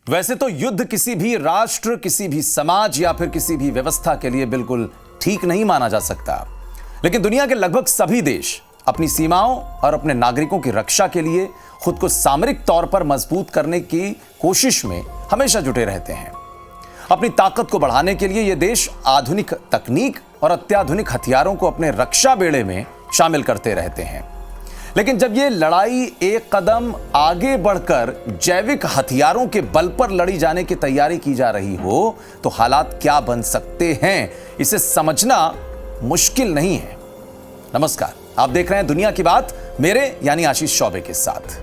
वैसे तो युद्ध किसी भी राष्ट्र, किसी भी समाज या फिर किसी भी व्यवस्था के लिए बिल्कुल ठीक नहीं माना जा सकता। लेकिन दुनिया के लगभग सभी देश अपनी सीमाओं और अपने नागरिकों की रक्षा के लिए खुद को सामरिक तौर पर मजबूत करने की कोशिश में हमेशा जुटे रहते हैं। अपनी ताकत को बढ़ाने के लिए ये देश आधुनिक तकनीक और अत्याधुनिक हथियारों को अपने रक्षा बेड़े में शामिल करते रहते हैं। लेकिन जब ये लड़ाई एक कदम आगे बढ़कर जैविक हथियारों के बल पर लड़ी जाने की तैयारी की जा रही हो, तो हालात क्या बन सकते हैं, इसे समझना मुश्किल नहीं है। नमस्कार, आप देख रहे हैं दुनिया की बात, मेरे यानी आशीष चौबे के साथ।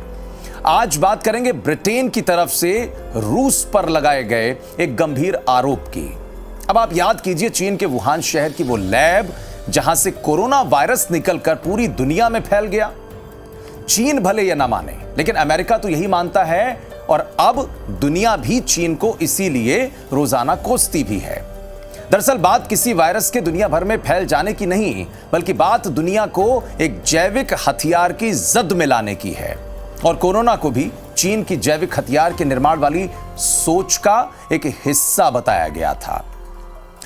आज बात करेंगे ब्रिटेन की तरफ से रूस पर लगाए गए एक गंभीर आरोप की। अब आप याद कीजिए चीन के वुहान शहर की वो लैब जहां से कोरोना वायरस निकलकर पूरी दुनिया में फैल गया। चीन भले या ना माने, लेकिन अमेरिका तो यही मानता है और अब दुनिया भी चीन को इसीलिए रोजाना कोसती भी है। दरअसल बात किसी वायरस के दुनिया भर में फैल जाने की नहीं, बल्कि बात दुनिया को एक जैविक हथियार की जद में लाने की है। और कोरोना को भी चीन की जैविक हथियार के निर्माण वाली सोच का एक हिस्सा बताया गया था।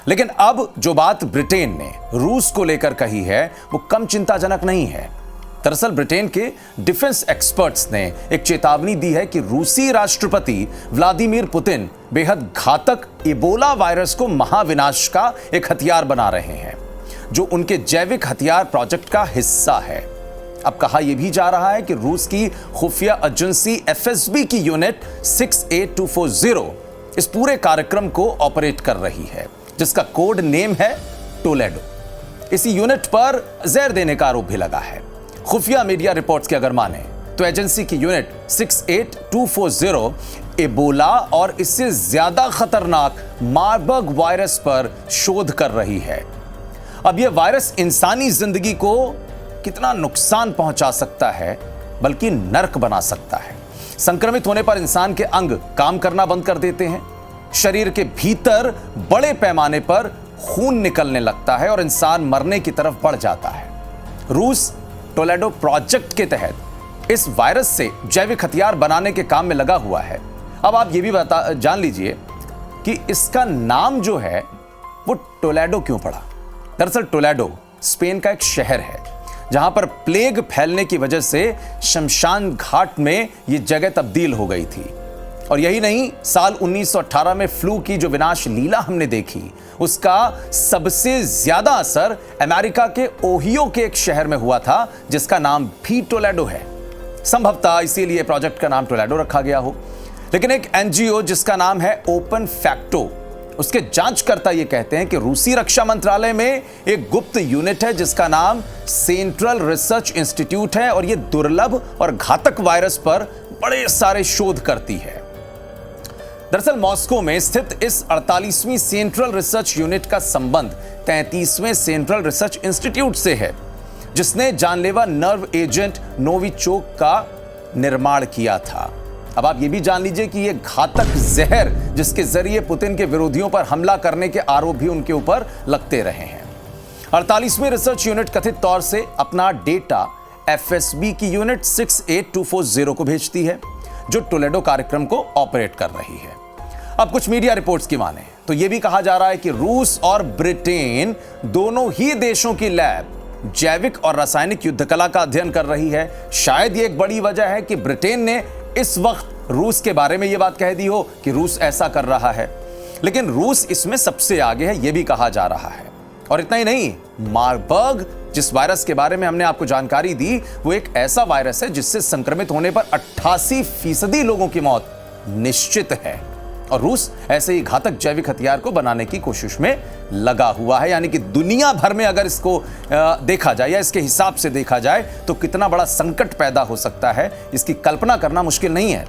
लेकिन अब जो बात ब्रिटेन ने रूस को लेकर कही है, वो कम चिंताजनक नहीं है। दरअसल ब्रिटेन के डिफेंस एक्सपर्ट्स ने एक चेतावनी दी है कि रूसी राष्ट्रपति व्लादिमीर पुतिन बेहद घातक इबोला वायरस को महाविनाश का एक हथियार बना रहे हैं, जो उनके जैविक हथियार प्रोजेक्ट का हिस्सा है। अब कहा यह भी जा रहा है कि रूस की खुफिया एजेंसी एफएसबी की यूनिट 68240 इस पूरे कार्यक्रम को ऑपरेट कर रही है, जिसका कोड नेम है टोलेडो। इसी यूनिट पर जहर देने का आरोप भी लगा है। खुफिया मीडिया रिपोर्ट्स की अगर माने तो एजेंसी की यूनिट 68240 इबोला और इससे ज्यादा खतरनाक मार्बर्ग वायरस पर शोध कर रही है। अब यह वायरस इंसानी जिंदगी को कितना नुकसान पहुंचा सकता है, बल्कि नर्क बना सकता है। संक्रमित होने पर इंसान के अंग काम करना बंद कर देते हैं, शरीर के भीतर बड़े पैमाने पर खून निकलने लगता है और इंसान मरने की तरफ बढ़ जाता है। रूस टोलेडो प्रोजेक्ट के तहत इस वायरस से जैविक हथियार बनाने के काम में लगा हुआ है। अब आप ये भी जान लीजिए कि इसका नाम जो है वो टोलेडो क्यों पड़ा। दरअसल टोलेडो स्पेन का एक शहर है जहां पर प्लेग फैलने की वजह से शमशान घाट में ये जगह तब्दील हो गई थी। और यही नहीं, साल 1918 में फ्लू की जो विनाश लीला हमने देखी, उसका सबसे ज्यादा असर अमेरिका के ओहियो के एक शहर में हुआ था, जिसका नाम भी टोलेडो है। संभवतः इसीलिए प्रोजेक्ट का नाम टोलेडो रखा गया हो। लेकिन एक एनजीओ जिसका नाम है ओपन फैक्टो, उसके जांचकर्ता ये कहते हैं कि रूसी रक्षा मंत्रालय में एक गुप्त यूनिट है जिसका नाम सेंट्रल रिसर्च इंस्टीट्यूट है, और यह दुर्लभ और घातक वायरस पर बड़े सारे शोध करती है। दरअसल मॉस्को में स्थित इस 48वीं सेंट्रल रिसर्च यूनिट का संबंध 33वें सेंट्रल रिसर्च इंस्टीट्यूट से है, जिसने जानलेवा नर्व एजेंट नोविचोक का निर्माण किया था। अब आप ये भी जान लीजिए कि यह घातक जहर जिसके जरिए पुतिन के विरोधियों पर हमला करने के आरोप भी उनके ऊपर लगते रहे हैं। 48वीं रिसर्च यूनिट कथित तौर से अपना डेटा एफएसबी की यूनिट 68240 को भेजती है, जो टोलेडो कार्यक्रम को ऑपरेट कर रही है। अब कुछ मीडिया रिपोर्ट्स की माने तो यह भी कहा जा रहा है कि रूस और ब्रिटेन दोनों ही देशों की लैब जैविक और रासायनिक युद्ध कला का अध्ययन कर रही है। शायद यह एक बड़ी वजह है कि ब्रिटेन ने इस वक्त रूस के बारे में यह बात कह दी हो कि रूस ऐसा कर रहा है। लेकिन रूस इसमें सबसे आगे है, यह भी कहा जा रहा है। और इतना ही नहीं, मार्बर्ग जिस वायरस के बारे में हमने आपको जानकारी दी, वो एक ऐसा वायरस है जिससे संक्रमित होने पर 88% लोगों की मौत निश्चित है। और रूस ऐसे ही घातक जैविक हथियार को बनाने की कोशिश में लगा हुआ है। यानी कि दुनिया भर में अगर इसको देखा जाए या इसके हिसाब से देखा जाए तो कितना बड़ा संकट पैदा हो सकता है, इसकी कल्पना करना मुश्किल नहीं है।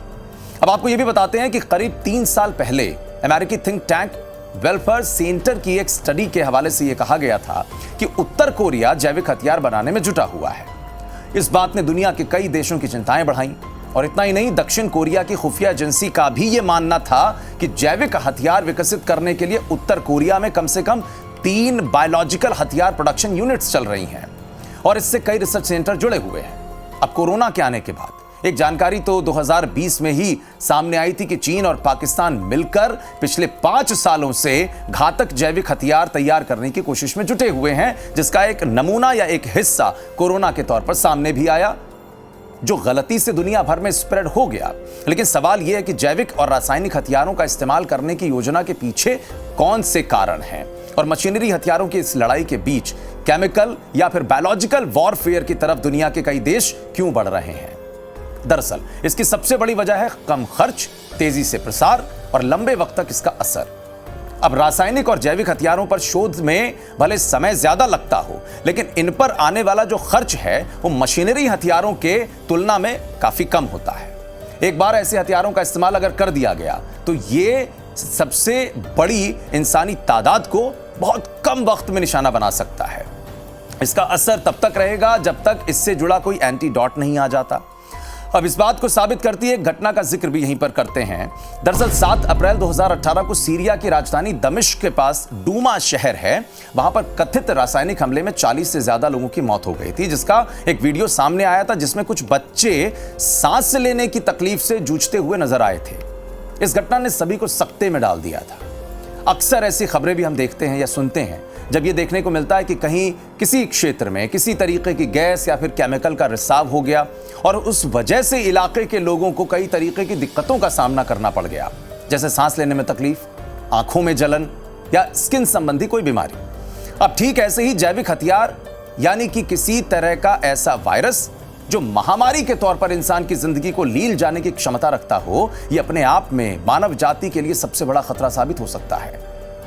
अब आपको यह भी बताते हैं कि करीब 3 साल पहले अमेरिकी थिंक टैंक वेलफेयर सेंटर की एक स्टडी के हवाले से यह कहा गया था कि उत्तर कोरिया जैविक हथियार बनाने में जुटा हुआ है। इस बात ने दुनिया के कई देशों की चिंताएं बढ़ाई। और इतना ही नहीं, दक्षिण कोरिया की खुफिया एजेंसी का भी यह मानना था कि जैविक हथियार विकसित करने के लिए उत्तर कोरिया में कम से कम 3 बायोलॉजिकल हथियार प्रोडक्शन यूनिट्स चल रही हैं और इससे कई रिसर्च सेंटर जुड़े हुए हैं। अब कोरोना के आने के बाद एक जानकारी तो 2020 में ही सामने आई थी कि चीन और पाकिस्तान मिलकर पिछले 5 सालों से घातक जैविक हथियार तैयार करने की कोशिश में जुटे हुए हैं, जिसका एक नमूना या एक हिस्सा कोरोना के तौर पर सामने भी आया, जो गलती से दुनिया भर में स्प्रेड हो गया। लेकिन सवाल यह है कि जैविक और रासायनिक हथियारों का इस्तेमाल करने की योजना के पीछे कौन से कारण हैं और मशीनरी हथियारों की इस लड़ाई के बीच केमिकल या फिर बायोलॉजिकल वॉरफेयर की तरफ दुनिया के कई देश क्यों बढ़ रहे हैं। दरअसल इसकी सबसे बड़ी वजह है कम खर्च, तेजी से प्रसार और लंबे वक्त तक इसका असर। अब रासायनिक और जैविक हथियारों पर शोध में भले समय ज्यादा लगता हो, लेकिन इन पर आने वाला जो खर्च है वो मशीनरी हथियारों के तुलना में काफी कम होता है। एक बार ऐसे हथियारों का इस्तेमाल अगर कर दिया गया तो ये सबसे बड़ी इंसानी तादाद को बहुत कम वक्त में निशाना बना सकता है। इसका असर तब तक रहेगा जब तक इससे जुड़ा कोई एंटीडोट नहीं आ जाता। अब इस बात को साबित करती है एक घटना का जिक्र भी यहीं पर करते हैं। दरअसल 7 अप्रैल 2018 को सीरिया की राजधानी दमिश्क के पास डूमा शहर है, वहां पर कथित रासायनिक हमले में 40 से ज्यादा लोगों की मौत हो गई थी, जिसका एक वीडियो सामने आया था जिसमें कुछ बच्चे सांस लेने की तकलीफ से जूझते हुए नजर आए थे। इस घटना ने सभी को सकते में डाल दिया था। अक्सर ऐसी खबरें भी हम देखते हैं या सुनते हैं जब ये देखने को मिलता है कि कहीं किसी क्षेत्र में किसी तरीके की गैस या फिर केमिकल का रिसाव हो गया और उस वजह से इलाके के लोगों को कई तरीके की दिक्कतों का सामना करना पड़ गया, जैसे सांस लेने में तकलीफ, आंखों में जलन या स्किन संबंधी कोई बीमारी। अब ठीक ऐसे ही जैविक हथियार यानी कि किसी तरह का ऐसा वायरस जो महामारी के तौर पर इंसान की जिंदगी को लील जाने की क्षमता रखता हो, यह अपने आप में मानव जाति के लिए सबसे बड़ा खतरा साबित हो सकता है।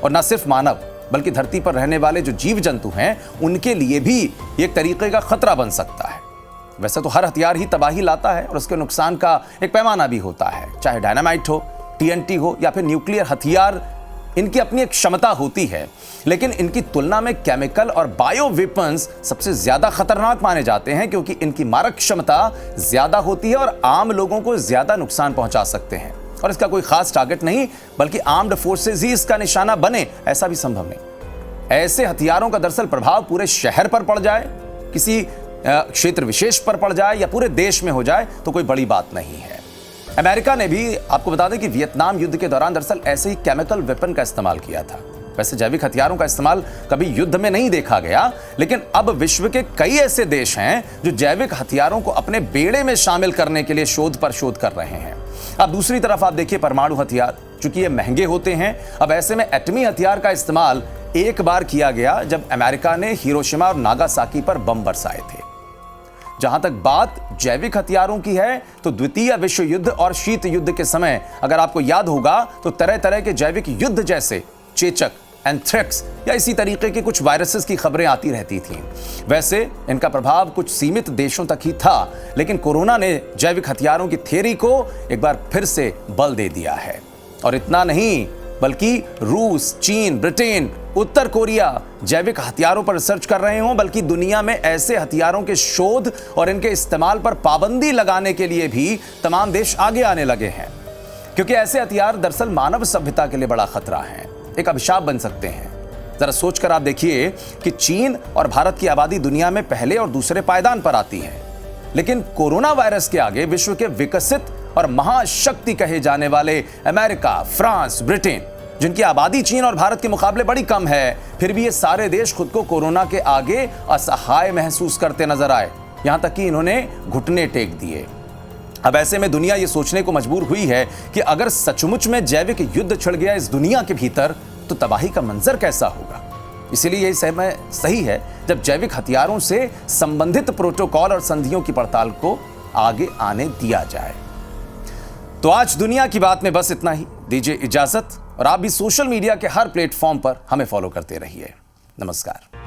और न सिर्फ मानव बल्कि धरती पर रहने वाले जो जीव जंतु हैं उनके लिए भी एक तरीके का खतरा बन सकता है। वैसे तो हर हथियार ही तबाही लाता है और उसके नुकसान का एक पैमाना भी होता है, चाहे डायनामाइट हो, टीएनटी हो या फिर न्यूक्लियर हथियार, इनकी अपनी एक क्षमता होती है। लेकिन इनकी तुलना में केमिकल और बायो वेपन्स सबसे ज्यादा खतरनाक माने जाते हैं, क्योंकि इनकी मारक क्षमता ज्यादा होती है और आम लोगों को ज्यादा नुकसान पहुंचा सकते हैं। और इसका कोई खास टारगेट नहीं बल्कि आर्म्ड फोर्सेस ही इसका निशाना बने, ऐसा भी संभव नहीं। ऐसे हथियारों का दरअसल प्रभाव पूरे शहर पर पड़ जाए, किसी क्षेत्र विशेष पर पड़ जाए या पूरे देश में हो जाए तो कोई बड़ी बात नहीं है। अमेरिका ने भी, आपको बता दें कि वियतनाम युद्ध के दौरान दरअसल ऐसे ही केमिकल वेपन का इस्तेमाल किया था। वैसे जैविक हथियारों का इस्तेमाल कभी युद्ध में नहीं देखा गया, लेकिन अब विश्व के कई ऐसे देश हैं जो जैविक हथियारों को अपने बेड़े में शामिल करने के लिए शोध पर शोध कर रहे हैं। अब दूसरी तरफ आप देखिए परमाणु हथियार, चूंकि ये महंगे होते हैं, अब ऐसे में एटमी हथियार का इस्तेमाल एक बार किया गया जब अमेरिका ने हिरोशिमा और नागासाकी पर बम बरसाए थे। जहां तक बात जैविक हथियारों की है तो द्वितीय विश्व युद्ध और शीत युद्ध के समय अगर आपको याद होगा तो तरह तरह के जैविक युद्ध जैसे चेचक, एंथ्रेक्स या इसी तरीके के कुछ वायरसेस की खबरें आती रहती थीं। वैसे इनका प्रभाव कुछ सीमित देशों तक ही था, लेकिन कोरोना ने जैविक हथियारों की थ्योरी को एक बार फिर से बल दे दिया है। और इतना नहीं बल्कि रूस, चीन, ब्रिटेन, उत्तर कोरिया जैविक हथियारों पर रिसर्च कर रहे हों, बल्कि दुनिया में ऐसे हथियारों के शोध और इनके इस्तेमाल पर पाबंदी लगाने के लिए भी तमाम देश आगे आने लगे हैं, क्योंकि ऐसे हथियार दरअसल मानव सभ्यता के लिए बड़ा खतरा हैं, एक अभिशाप बन सकते हैं। जरा सोचकर आप देखिए कि चीन और भारत की आबादी दुनिया में पहले और दूसरे पायदान पर आती है, लेकिन कोरोना वायरस के आगे विश्व के विकसित और महाशक्ति कहे जाने वाले अमेरिका, फ्रांस, ब्रिटेन, जिनकी आबादी चीन और भारत के मुकाबले बड़ी कम है, फिर भी ये सारे देश खुद को कोरोना के आगे असहाय महसूस करते नजर आए, यहां तक कि इन्होंने घुटने टेक दिए। अब ऐसे में दुनिया ये सोचने को मजबूर हुई है कि अगर सचमुच में जैविक युद्ध छिड़ गया इस दुनिया के भीतर तो तबाही का मंजर कैसा होगा। इसीलिए यही समय सही है जब जैविक हथियारों से संबंधित प्रोटोकॉल और संधियों की पड़ताल को आगे आने दिया जाए। तो आज दुनिया की बात में बस इतना ही। दीजिए इजाजत और आप भी सोशल मीडिया के हर प्लेटफॉर्म पर हमें फॉलो करते रहिए। नमस्कार।